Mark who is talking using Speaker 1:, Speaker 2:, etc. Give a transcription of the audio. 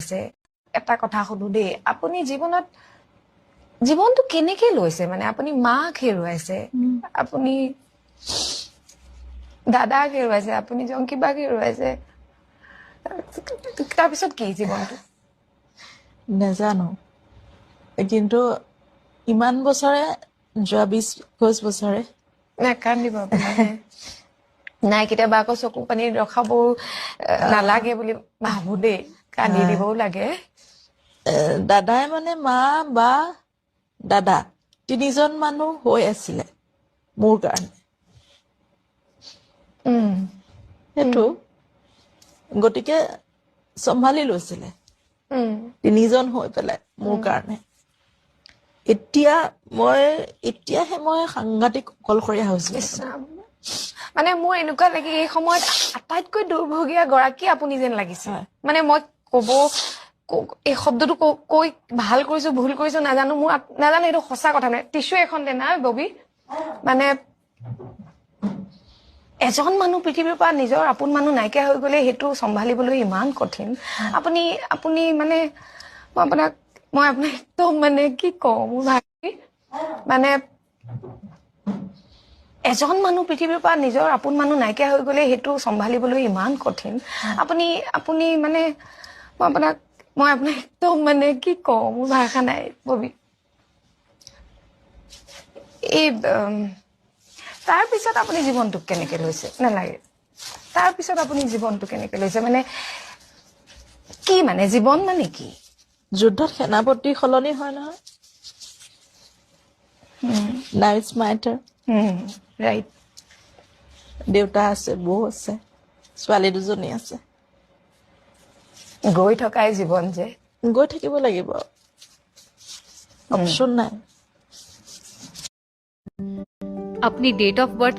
Speaker 1: আছে এটা কথা সুধো দেই আপুনি জীৱনটো কেনেকে লৈছে মানে আপুনি মাক হেৰুৱাইছে আপুনি দাদাক হেৰুৱাইছে আপুনি জংকিবাক হেৰুৱাইছে তাৰপিছত কি জীৱনটো
Speaker 2: নাজানো কিন্তু ইমান বছৰে যোৱা 20-21 বছৰে
Speaker 1: নাকান্দিব আপুনি নাই কেতিয়াবা আকৌ চকু পানী ৰখাবও নালাগে বুলি ভাবো দেই কান্দি দিবও লাগে
Speaker 2: দাদাই মানে মা বা দাদা তিনিজন মানুহ হৈ আছিলে মোৰ কাৰণে সেইটো গতিকে চম্ভালি লৈছিলে তিনিজন হৈ পেলাই মোৰ কাৰণে এতিয়াহে মই সাংঘাতিক অকলশৰীয়া হৈছিলো
Speaker 1: মানে মোৰ এনেকুৱা লাগে এই সময়ত আটাইতকৈ দুৰ্ভগীয়া গৰাকী আপুনি যেন লাগিছে মানে মই এই শব্দটো কৈ ভাল কৰিছো ভুল কৰিছো নাজানো এইটো সঁচা কথা মানে টিচু এখন দে না ববি মানে এজন মানুহ পৃথিৱীৰ পৰা নিজৰ আপোন মানুহ নাইকিয়া হৈ গলে সেইটো চম্ভালিবলৈ ইমান কঠিন আপুনি মানে মই আপোনাক একদম মানে কি কওঁ মোৰ ভাই মানে এজন মানুহ পৃথিৱীৰ পৰা নিজৰ আপোন মানুহ নাইকিয়া হৈ গলে সেইটো চম্ভালিবলৈ ইমান কঠিন আপুনি মানে মই আপোনাক একদম মানে কি কওঁ মোৰ ভাষা নাই ববি এই তাৰপিছত আপুনি জীৱনটোক কেনেকে লৈছে নালাগে তাৰপিছত আপুনি জীৱনটো কেনেকে লৈছে মানে কি মানে জীৱন মানে কি
Speaker 2: যুদ্ধত সেনাপতি সলনি হয় নহয় Now it's my turn.
Speaker 1: Right
Speaker 2: দেউতা আছে বৌ আছে ছোৱালী দুজনী আছে
Speaker 1: গৈ থকাই জীৱন যে
Speaker 2: গৈ থাকিব লাগিব অপচন নাই
Speaker 3: अपनी डेट ऑफ बर्थ